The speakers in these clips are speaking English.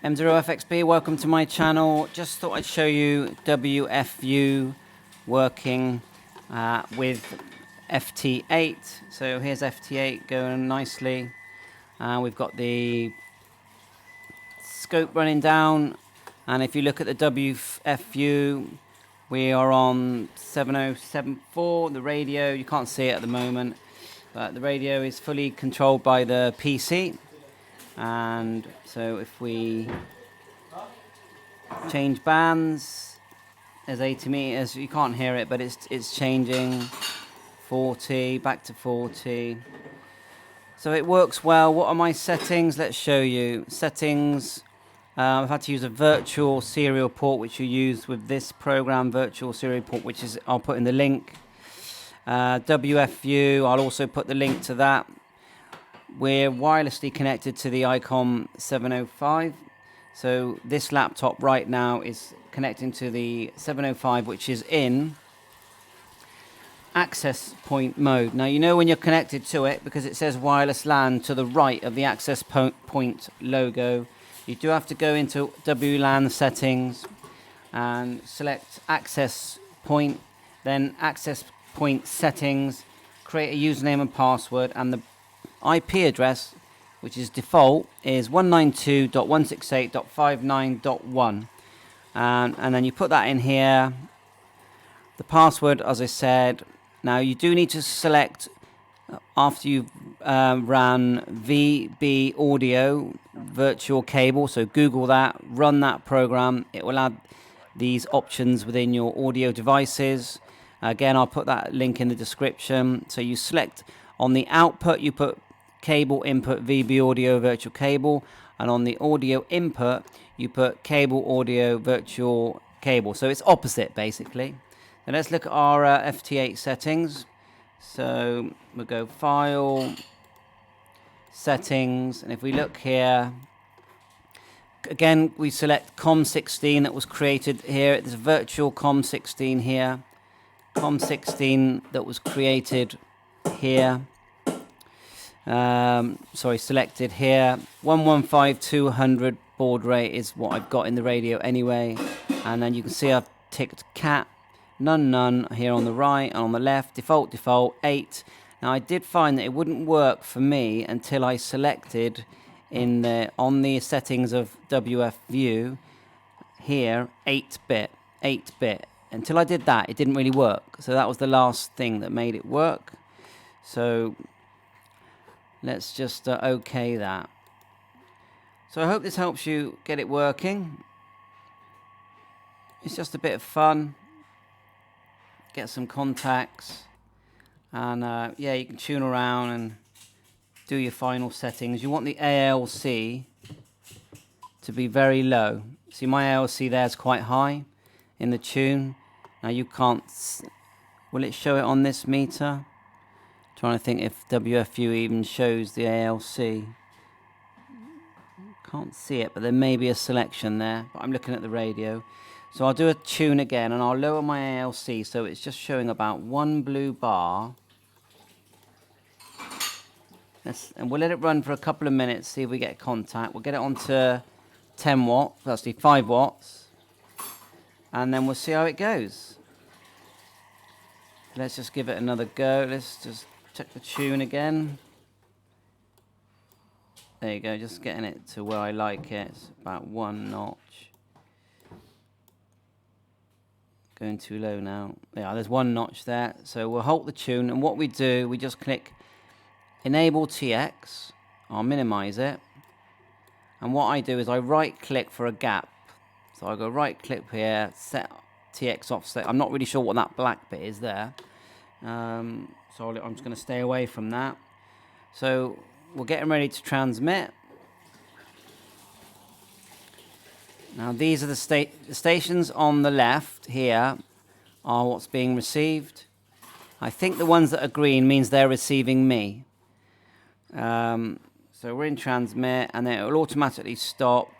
M0FXB, welcome to my channel. Just thought I'd show you wfview working with FT8. So here's FT8 going nicely. We've got the scope running down, and if you look at the wfview, we are on 7074, the radio. You can't see it at the moment, but the radio is fully controlled by the PC. And so if we change bands, there's 80 meters, you can't hear it, but it's changing 40, back to 40. So it works well. What are my settings? Let's show you. Settings, I've had to use a virtual serial port, which you use with this program, virtual serial port, which is, I'll put in the link. wfview, I'll also put the link to that. We're wirelessly connected to the Icom 705. So this laptop right now is connecting to the 705, which is in access point mode. Now you know when you're connected to it, because it says wireless LAN to the right of the access point logo, you do have to go into WLAN settings and select access point, then access point settings, create a username and password, and the IP address, which is default, is 192.168.59.1, and then you put that in here. The password, as I said. Now you do need to select, after you've ran VB audio virtual cable, so Google that, run that program. It will add these options within your audio devices. Again, I'll put that link in the description. So you select on the output, you put cable input VB audio virtual cable, and on the audio input you put cable audio virtual cable. So it's opposite basically. Now let's look at our FT8 settings. So we'll go File, Settings, and if we look here, again we select COM16 that was created here. There's a virtual COM16 here, COM16 that was created here. Selected here. 115200 baud rate is what I've got in the radio anyway, and then you can see I've ticked cat, none here on the right, and on the left default 8. Now I did find that it wouldn't work for me until I selected on the settings of wfview here 8-bit. Until I did that, it didn't really work. So that was the last thing that made it work. So let's just OK that. So I hope this helps you get it working. It's just a bit of fun. Get some contacts. And yeah, you can tune around and do your final settings. You want the ALC to be very low. See, my ALC there is quite high in the tune. Now you can't... Will it show it on this meter? Trying to think if wfview even shows the ALC. Can't see it, but there may be a selection there. But I'm looking at the radio. So I'll do a tune again, and I'll lower my ALC so it's just showing about one blue bar. And we'll let it run for a couple of minutes, see if we get contact. We'll get it on to 10 watts, actually 5 watts. And then we'll see how it goes. Let's just give it another go. Let's just check the tune again. There you go, just getting it to where I like it. It's about 1 notch. Going too low now. Yeah, there's 1 notch there. So we'll halt the tune, and what we do, we just click Enable TX. I'll minimize it. And what I do is I right click for a gap. So I go right click here, set TX offset. I'm not really sure what that black bit is there. So I'm just going to stay away from that. So we're getting ready to transmit. Now these are the stations on the left here are what's being received. I think the ones that are green means they're receiving me. So we're in transmit, and then it will automatically stop.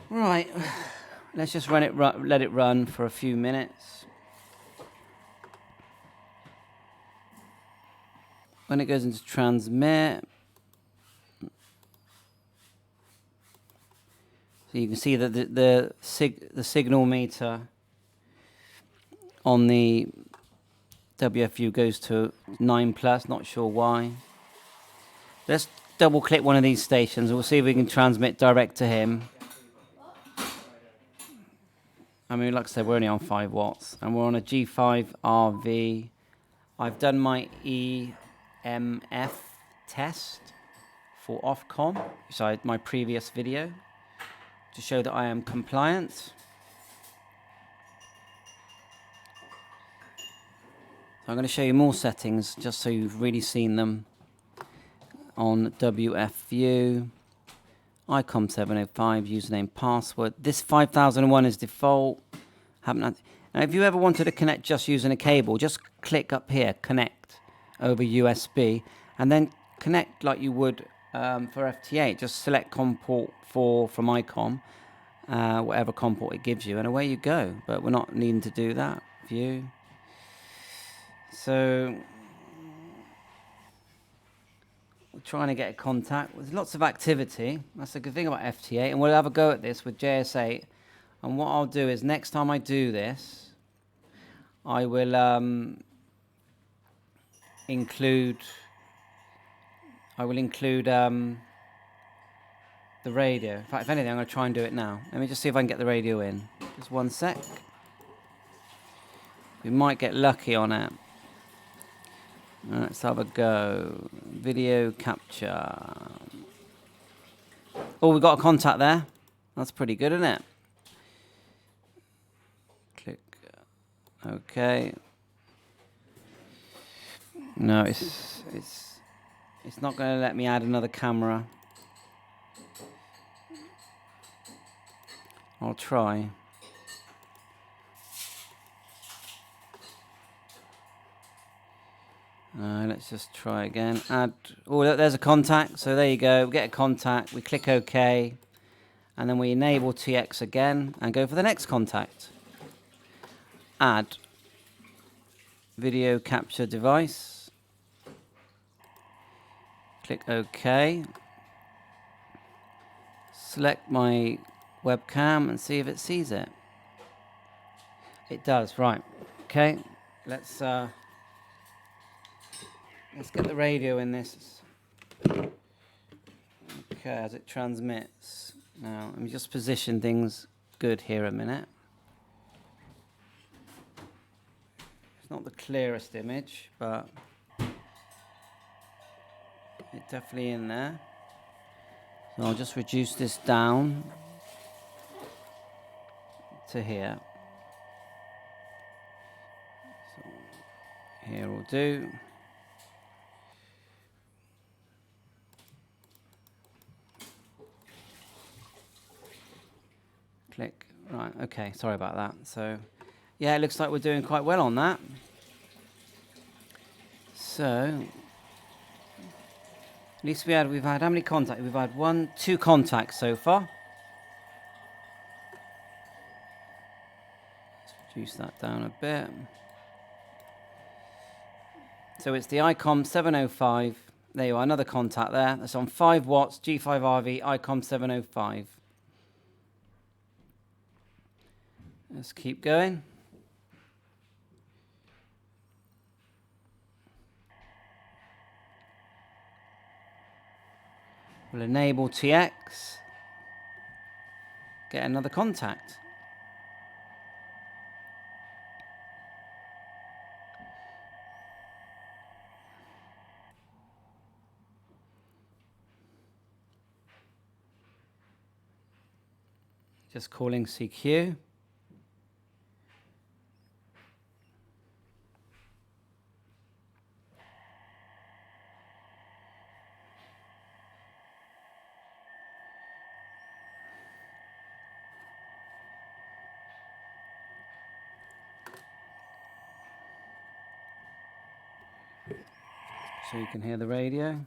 Right, let's just let it run for a few minutes. when it goes into transmit, so you can see that the signal meter on the wfview goes to 9+, not sure why. Let's double click one of these stations. We'll see if we can transmit direct to him. I mean, like I said, we're only on 5 watts and we're on a G5RV. I've done my EMF test for Ofcom, which I my previous video, to show that I am compliant. So I'm going to show you more settings just so you've really seen them on wfview. Icom 705, username, password. This 5001 is default. Haven't had. Now, if you ever wanted to connect just using a cable, just click up here, connect over USB, and then connect like you would for FT8. Just select COM port 4 from Icom, whatever COM port it gives you, and away you go. But we're not needing to do that. View. So we're trying to get a contact. There's lots of activity. That's a good thing about FT8, and we'll have a go at this with JS8. And what I'll do is next time I do this, I will include the radio. In fact, if anything, I'm going to try and do it now. Let me just see if I can get the radio in. Just one sec. We might get lucky on it. Let's have a go. Video capture. Oh, we've got a contact there. That's pretty good, isn't it? Click. Okay. No, it's not going to let me add another camera. I'll try. Let's just try again. Add. Oh, look, there's a contact. So there you go. We get a contact. We click OK. And then we enable TX again and go for the next contact. Add video capture device. Click OK. Select my webcam and see if it sees it. It does, right. Okay. Let's get the radio in this. Okay, as it transmits. Now, let me just position things good here a minute. It's not the clearest image, but it's definitely in there. So I'll just reduce this down to here. So here will do. Click. Right, okay, sorry about that. So, yeah, it looks like we're doing quite well on that. So, at least we've had how many contacts? We've had 2 contacts so far. Let's reduce that down a bit. So it's the Icom 705. There you are, another contact there. That's on 5 watts, G5RV, Icom 705. Let's keep going. We'll enable TX. Get another contact. Just calling CQ. So you can hear the radio.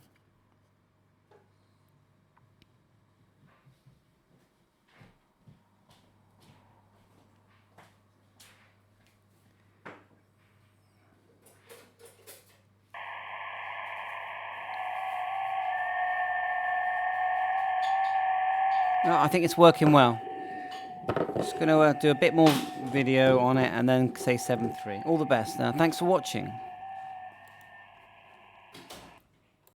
No, I think it's working well. Just going to do a bit more video on it and then say 7.3. All the best. Thanks for watching.